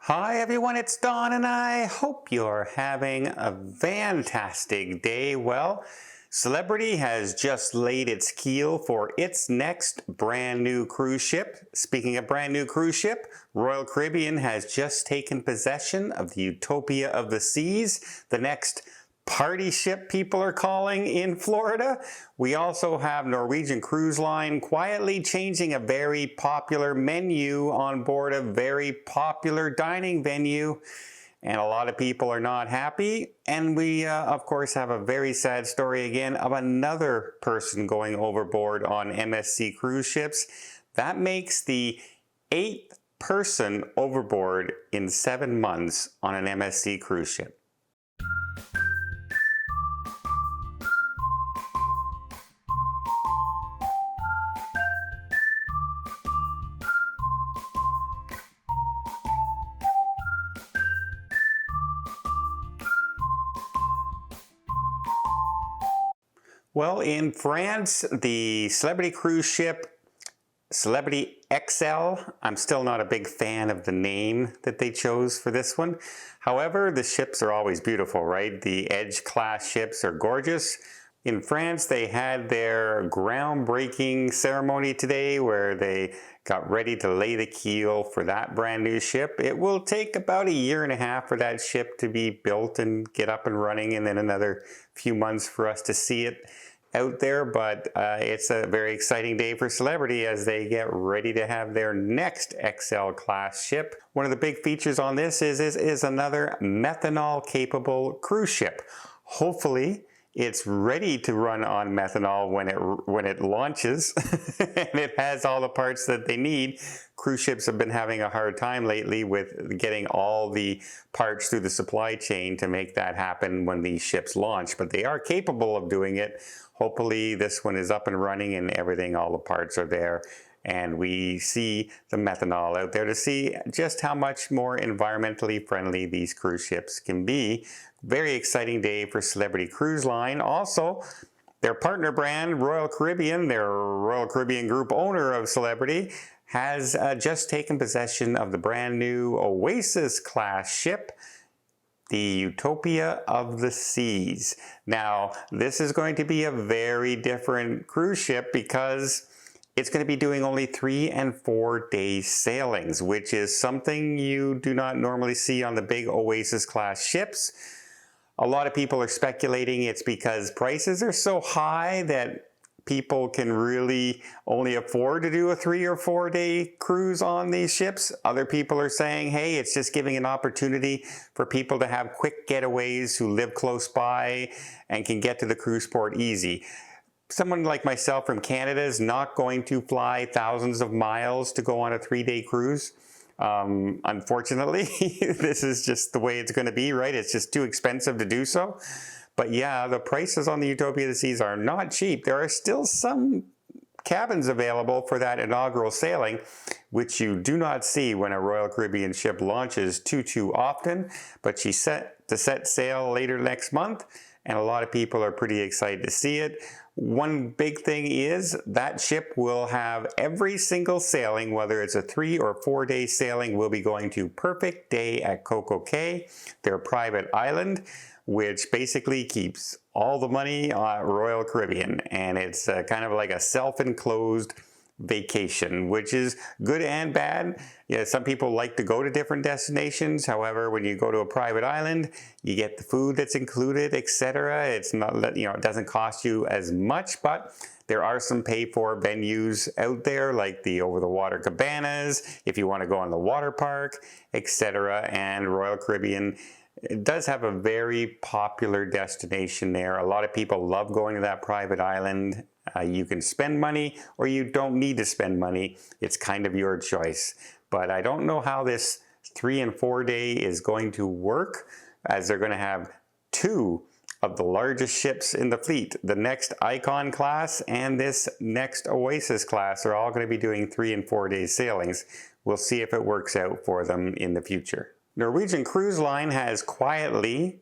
Hi everyone, it's Don and I hope you're having a fantastic day. Well, Celebrity has just laid its keel for its next brand new cruise ship. Speaking of brand new cruise ship, Royal Caribbean has just taken possession of the Utopia of the Seas, the next party ship people are calling in Florida. We also have Norwegian Cruise Line quietly changing a very popular menu on board a very popular dining venue, and a lot of people are not happy. And we of course have a very sad story again of another person going overboard on MSC cruise ships. That makes the 8th person overboard in 7 months on an MSC cruise ship. Well, in France, the Celebrity cruise ship, Celebrity XL, I'm still not a big fan of the name that they chose for this one. However, the ships are always beautiful, right? The Edge class ships are gorgeous. In France, they had their groundbreaking ceremony today where they got ready to lay the keel for that brand new ship. It will take about a year and a half for that ship to be built and get up and running, and then another few months for us to see it out there. But it's a very exciting day for Celebrity as they get ready to have their next XL class ship. One of the big features on this is another methanol capable cruise ship. Hopefully it's ready to run on methanol when it launches and it has all the parts that they need. Cruise ships have been having a hard time lately with getting all the parts through the supply chain to make that happen when these ships launch, but they are capable of doing it. Hopefully this one is up and running and everything, all the parts are there, and we see the methanol out there to see just how much more environmentally friendly these cruise ships can be. Very exciting day for Celebrity Cruise Line. Also, their partner brand, Royal Caribbean, their Royal Caribbean Group owner of Celebrity, has just taken possession of the brand new Oasis class ship, the Utopia of the Seas. Now, this is going to be a very different cruise ship because it's going to be doing only 3 and 4 day sailings, which is something you do not normally see on the big Oasis class ships. A lot of people are speculating it's because prices are so high that people can really only afford to do a 3 or 4 day cruise on these ships. Other people are saying, hey, it's just giving an opportunity for people to have quick getaways who live close by and can get to the cruise port easy. Someone like myself from Canada is not going to fly thousands of miles to go on a 3-day cruise. Unfortunately, this is just the way it's going to be, right? It's just too expensive to do so. But yeah, the prices on the Utopia of the Seas are not cheap. There are still some cabins available for that inaugural sailing, which you do not see when a Royal Caribbean ship launches too often. But she's set to set sail later next month, and a lot of people are pretty excited to see it. One big thing is that ship will have every single sailing, whether it's a 3 or 4 day sailing, will be going to Perfect Day at Coco Cay, their private island, which basically keeps all the money on Royal Caribbean. And it's kind of like a self-enclosed vacation, which is good and bad. Yeah, some people like to go to different destinations. However, when you go to a private island, you get the food that's included, etc. It's not, it doesn't cost you as much, but there are some pay-for venues out there, like the over-the-water cabanas, if you want to go on the water park, etc. And Royal Caribbean, it does have a very popular destination there. A lot of people love going to that private island. You can spend money or you don't need to spend money. It's kind of your choice. But I don't know how this 3 and 4 day is going to work, as they're going to have 2 of the largest ships in the fleet. The next Icon class and this next Oasis class are all going to be doing 3 and 4 day sailings. We'll see if it works out for them in the future. Norwegian Cruise Line has quietly,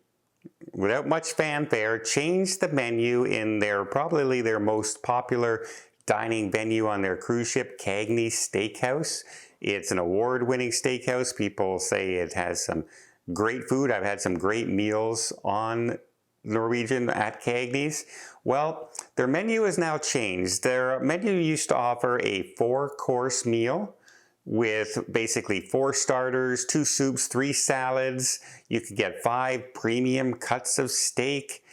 without much fanfare, changed the menu in probably their most popular dining venue on their cruise ship, Cagney Steak House. It's an award-winning steakhouse. People say it has some great food. I've had some great meals on Norwegian at Cagney's. Well, their menu has now changed. Their menu used to offer a 4-course meal with basically 4 starters, 2 soups, 3 salads. You could get 5 premium cuts of steak,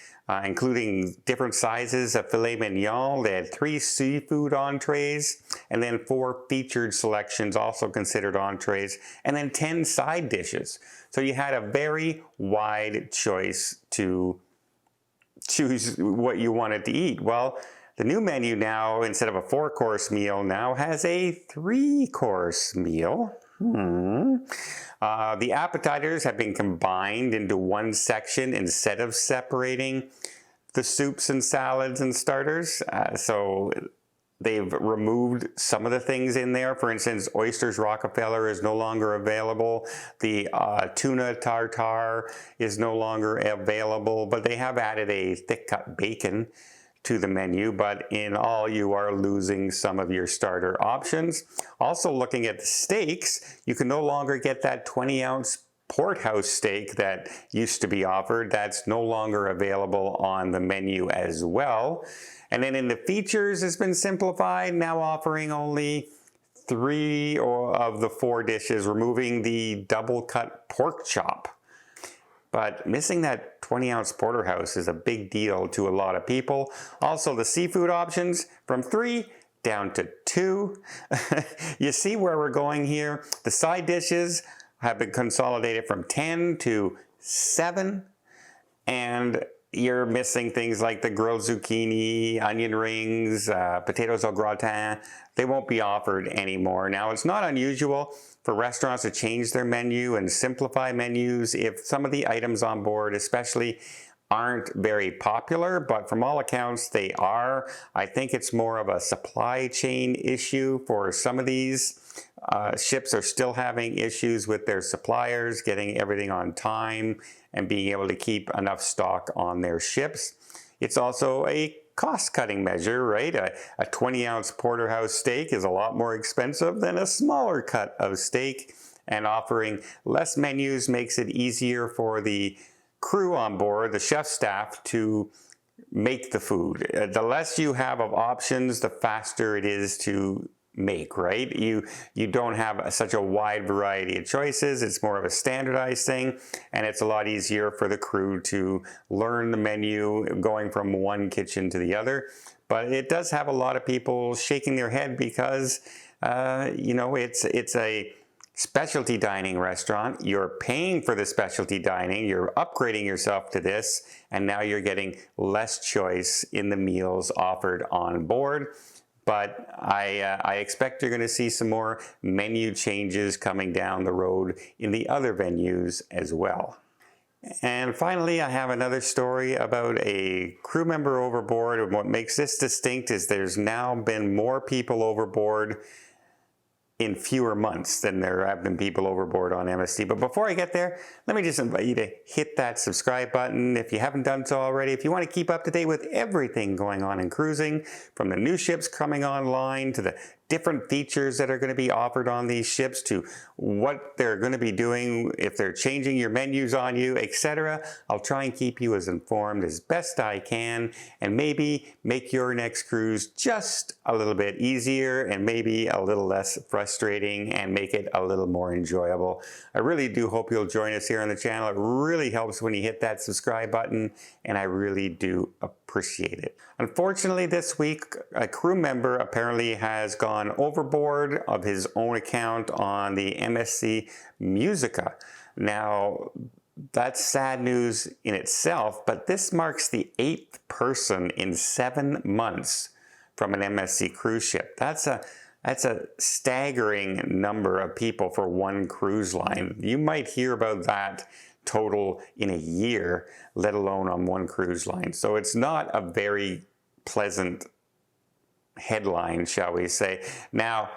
including different sizes of filet mignon. They had 3 seafood entrees, and then 4 featured selections, also considered entrees, and then 10 side dishes. So you had a very wide choice to choose what you wanted to eat. Well, the new menu now, instead of a 4-course meal, now has a 3-course meal. The appetizers have been combined into one section instead of separating the soups and salads and starters. So they've removed some of the things in there. For instance, oysters Rockefeller is no longer available. The tuna tartare is no longer available, but they have added a thick cut bacon to the menu, but in all you are losing some of your starter options. Also, looking at the steaks, you can no longer get that 20-ounce porthouse steak that used to be offered. That's no longer available on the menu as well. And then in the features, it's been simplified, now offering only 3 of the 4 dishes, removing the double cut pork chop. But missing that 20-ounce porterhouse is a big deal to a lot of people. Also, the seafood options from 3 down to 2. You see where we're going here? The side dishes have been consolidated from 10 to 7. And you're missing things like the grilled zucchini, onion rings, potatoes au gratin. They won't be offered anymore. Now, it's not unusual for restaurants to change their menu and simplify menus if some of the items on board especially aren't very popular, but from all accounts they are. I think it's more of a supply chain issue for some of these. Ships are still having issues with their suppliers, getting everything on time and being able to keep enough stock on their ships. It's also a cost-cutting measure, right? A 20-ounce porterhouse steak is a lot more expensive than a smaller cut of steak, and offering less menus makes it easier for the crew on board, the chef staff, to make the food. The less you have of options, the faster it is to make, right? You don't have such a wide variety of choices. It's more of a standardized thing, and it's a lot easier for the crew to learn the menu going from one kitchen to the other. But it does have a lot of people shaking their head because you know, it's a specialty dining restaurant. You're paying for the specialty dining, you're upgrading yourself to this, and now you're getting less choice in the meals offered on board. But I expect you're going to see some more menu changes coming down the road in the other venues as well. And finally, I have another story about a crew member overboard. And what makes this distinct is there's now been more people overboard in fewer months than there have been people overboard on MSC. But before I get there, let me just invite you to hit that subscribe button if you haven't done so already. If you want to keep up to date with everything going on in cruising, from the new ships coming online to the different features that are going to be offered on these ships, to what they're going to be doing if they're changing your menus on you, etc. I'll try and keep you as informed as best I can, and maybe make your next cruise just a little bit easier and maybe a little less frustrating, and make it a little more enjoyable. I really do hope you'll join us here on the channel. It really helps when you hit that subscribe button, and I really do appreciate it. Unfortunately, this week, a crew member apparently has gone overboard of his own account on the MSC Musica. Now, that's sad news in itself, but this marks the 8th person in 7 months from an MSC cruise ship. That's a staggering number of people for one cruise line. You might hear about that total in a year, let alone on one cruise line. So it's not a very pleasant headline, shall we say. Now,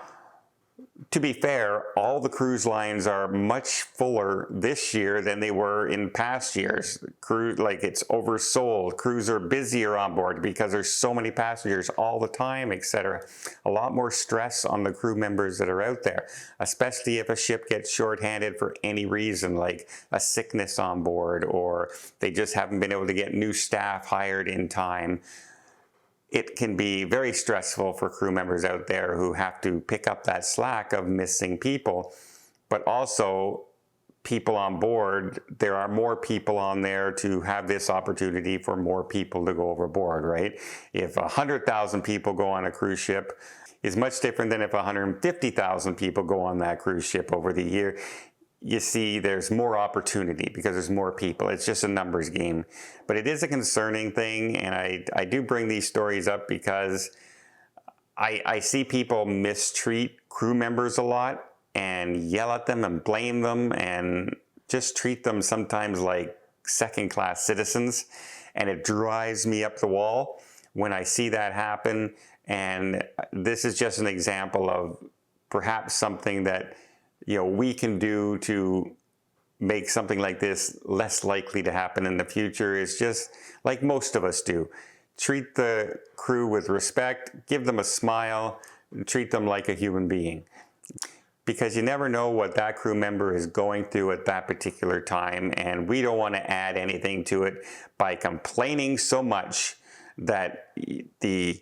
To be fair, all the cruise lines are much fuller this year than they were in past years. Like it's oversold. Crews are busier on board because there's so many passengers all the time, etc. A lot more stress on the crew members that are out there, especially if a ship gets shorthanded for any reason, like a sickness on board, or they just haven't been able to get new staff hired in time. It can be very stressful for crew members out there who have to pick up that slack of missing people. But also, people on board, there are more people on there to have this opportunity for more people to go overboard, right? If 100,000 people go on a cruise ship, is much different than if 150,000 people go on that cruise ship over the year. You see, there's more opportunity because there's more people. It's just a numbers game. But it is a concerning thing, and I do bring these stories up because I see people mistreat crew members a lot and yell at them and blame them and just treat them sometimes like second-class citizens. And it drives me up the wall when I see that happen. And this is just an example of perhaps something that we can do to make something like this less likely to happen in the future. Is just like most of us do. Treat the crew with respect, give them a smile, treat them like a human being. Because you never know what that crew member is going through at that particular time, and we don't want to add anything to it by complaining so much that the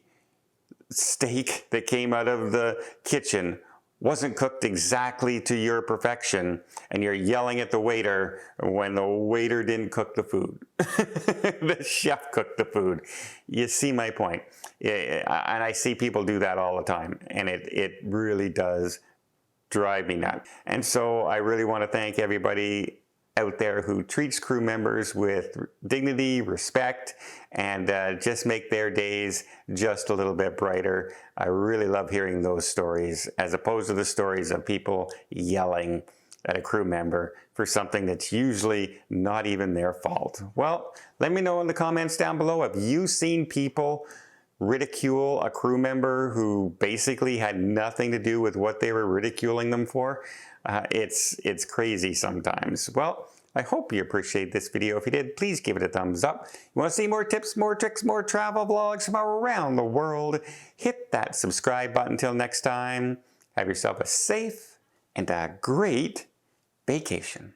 steak that came out of the kitchen wasn't cooked exactly to your perfection, and you're yelling at the waiter when the waiter didn't cook the food. The chef cooked the food. You see my point. And I see people do that all the time, and it really does drive me nuts. And so I really want to thank everybody out there who treats crew members with dignity, respect, and just make their days just a little bit brighter. I really love hearing those stories, as opposed to the stories of people yelling at a crew member for something that's usually not even their fault. Well, let me know in the comments down below, have you seen people ridicule a crew member who basically had nothing to do with what they were ridiculing them for? It's crazy sometimes. Well, I hope you appreciate this video. If you did, please give it a thumbs up. You want to see more tips, more tricks, more travel vlogs from around the world? Hit that subscribe button. Until next time, have yourself a safe and a great vacation.